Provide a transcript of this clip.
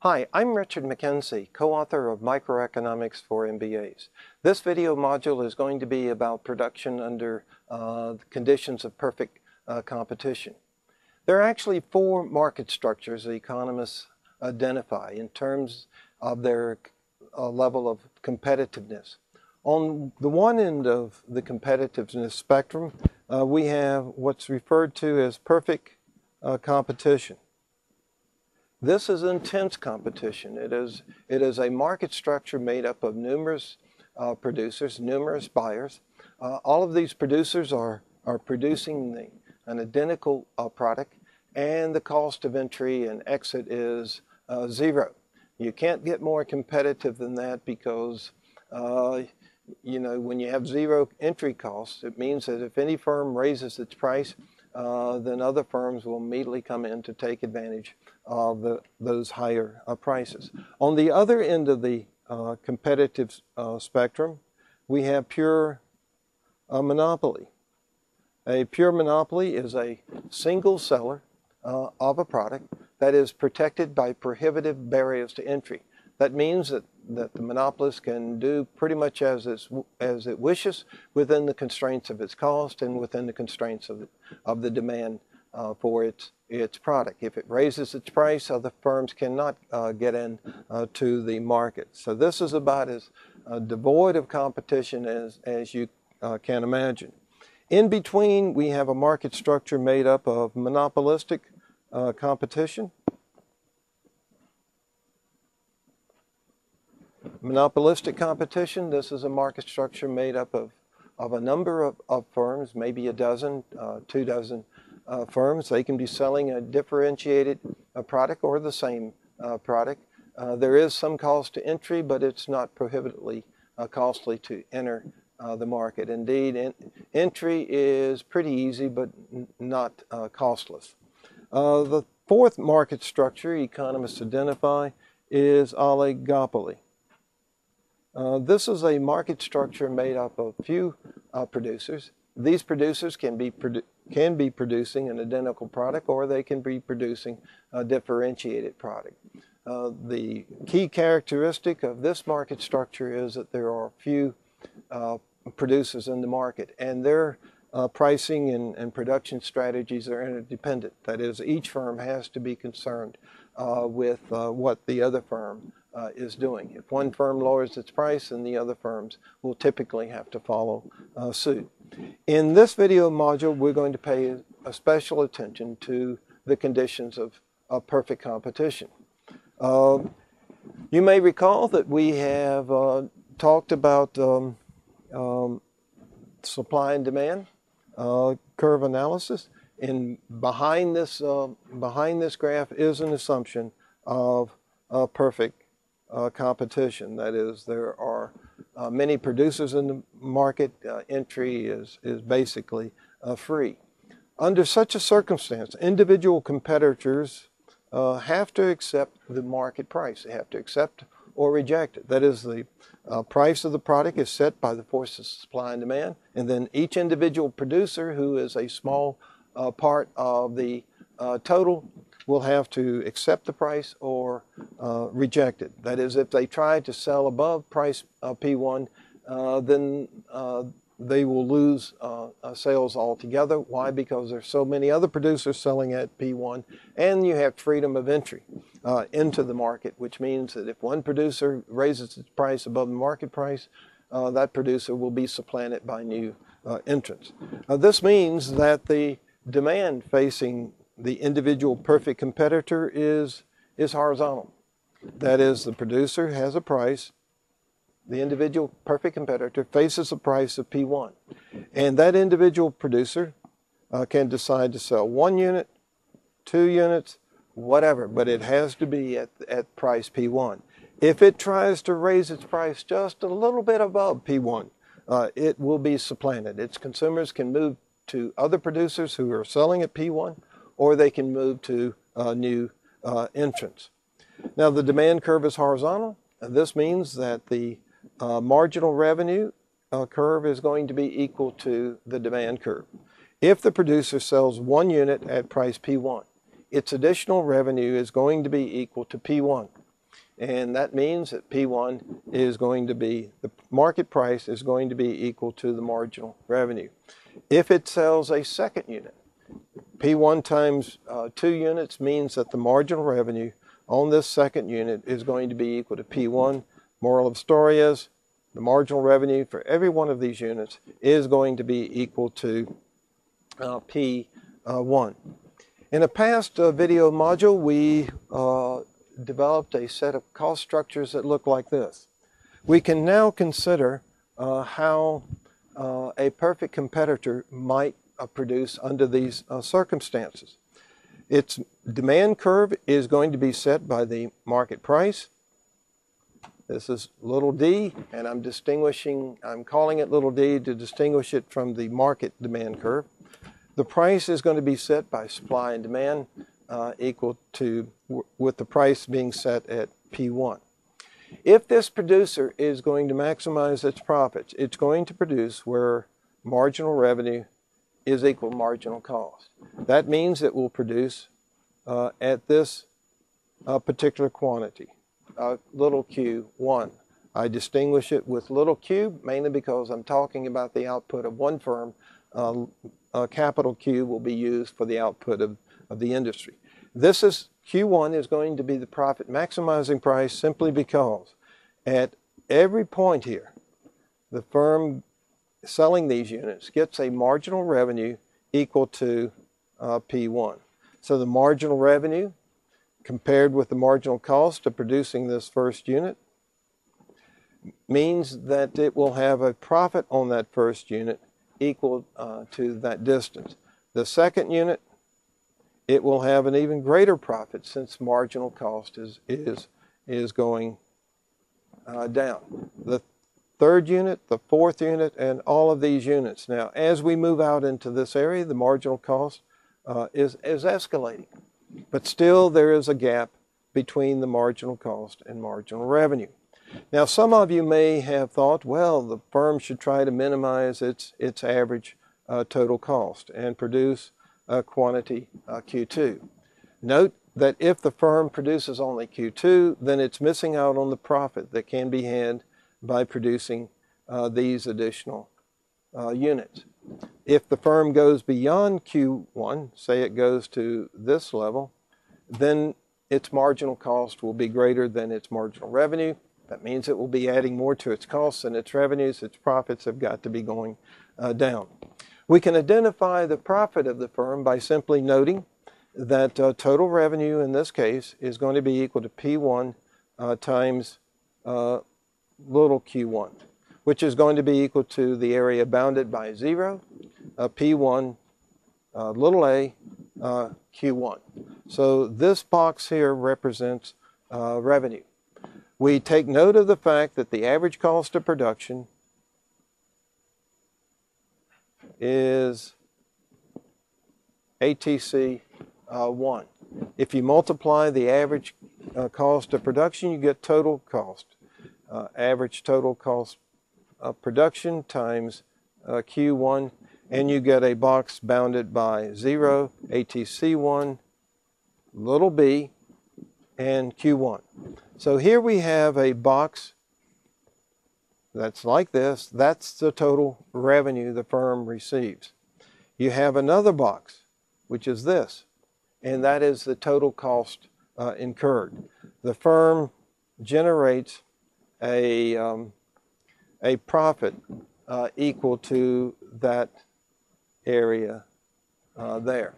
Hi, I'm Richard McKenzie, co-author of Microeconomics for MBAs. This video module is going to be about production under the conditions of perfect competition. There are actually four market structures that economists identify in terms of their level of competitiveness. On the one end of the competitiveness spectrum, we have what's referred to as perfect competition. This is intense competition. It is a market structure made up of numerous producers, numerous buyers. All of these producers are producing an identical product, and the cost of entry and exit is zero. You can't get more competitive than that because when you have zero entry costs, it means that if any firm raises its price, then other firms will immediately come in to take advantage of those higher prices. On the other end of the competitive spectrum, we have pure monopoly. A pure monopoly is a single seller of a product that is protected by prohibitive barriers to entry. That means that the monopolist can do pretty much as it wishes within the constraints of its cost and within the constraints of the demand for its product. If it raises its price, other firms cannot get in to the market. So this is about as devoid of competition as you can imagine. In between, we have a market structure made up of monopolistic competition. Monopolistic competition, this is a market structure made up of a number of firms, maybe a dozen, 2 dozen firms. They can be selling a differentiated product or the same product. There is some cost to entry, but it's not prohibitively costly to enter the market. Indeed, entry is pretty easy, but not costless. The fourth market structure economists identify is oligopoly. This is a market structure made up of few producers. These producers can be producing an identical product, or they can be producing a differentiated product. The key characteristic of this market structure is that there are few producers in the market, and their pricing and production strategies are interdependent. That is, each firm has to be concerned with what the other firm is doing. If one firm lowers its price, then the other firms will typically have to follow suit. In this video module, we're going to pay a special attention to the conditions of perfect competition. You may recall that we have talked about supply and demand curve analysis, and behind this graph is an assumption of perfect competition. That is, there are many producers in the market. Entry is basically free. Under such a circumstance, individual competitors have to accept the market price. They have to accept or reject it. That is, the price of the product is set by the forces of supply and demand, and then each individual producer, who is a small part of the total, will have to accept the price or reject it. That is, if they try to sell above price P1, then they will lose sales altogether. Why? Because there's so many other producers selling at P1, and you have freedom of entry into the market, which means that if one producer raises its price above the market price, that producer will be supplanted by new entrants. This means that the demand facing the individual perfect competitor is horizontal. That is, the producer has a price. The individual perfect competitor faces a price of P1. And that individual producer can decide to sell 1 unit, 2 units, whatever, but it has to be at price P1. If it tries to raise its price just a little bit above P1, it will be supplanted. Its consumers can move to other producers who are selling at P1, or they can move to new entrants. Now, the demand curve is horizontal. This means that the marginal revenue curve is going to be equal to the demand curve. If the producer sells 1 unit at price P1, its additional revenue is going to be equal to P1. And that means that P1 is going to be, the market price is going to be equal to the marginal revenue. If it sells a second unit, P1 times 2 units means that the marginal revenue on this second unit is going to be equal to P1. Moral of the story is the marginal revenue for every one of these units is going to be equal to P1. In a past video module, we developed a set of cost structures that look like this. We can now consider how a perfect competitor might produce under these circumstances. Its demand curve is going to be set by the market price. This is little d, and I'm calling it little d to distinguish it from the market demand curve. The price is going to be set by supply and demand equal to, with the price being set at P1. If this producer is going to maximize its profits, it's going to produce where marginal revenue is equal to marginal cost. That means it will produce at this particular quantity, little q1. I distinguish it with little q mainly because I'm talking about the output of one firm. Capital Q will be used for the output of the industry. This is Q1 is going to be the profit maximizing price simply because at every point here, the firm selling these units gets a marginal revenue equal to P1. So the marginal revenue compared with the marginal cost of producing this first unit means that it will have a profit on that first unit equal to that distance. The second unit, it will have an even greater profit since marginal cost is going down. The third unit, the fourth unit, and all of these units. Now, as we move out into this area, the marginal cost is escalating. But still, there is a gap between the marginal cost and marginal revenue. Now, some of you may have thought, well, the firm should try to minimize its average total cost and produce quantity Q2. Note that if the firm produces only Q2, then it's missing out on the profit that can be had by producing these additional units. If the firm goes beyond Q1, say it goes to this level, then its marginal cost will be greater than its marginal revenue. That means it will be adding more to its costs than its revenues. Its profits have got to be going down. We can identify the profit of the firm by simply noting that total revenue in this case is going to be equal to P1 times little q1, which is going to be equal to the area bounded by 0, P1 little a q1. So this box here represents revenue. We take note of the fact that the average cost of production is ATC 1. If you multiply the average cost of production, you get total cost. Average total cost of production times Q1, and you get a box bounded by 0, ATC1, little b, and Q1. So here we have a box that's like this. That's the total revenue the firm receives. You have another box, which is this, and that is the total cost incurred. The firm generates a profit equal to that area there.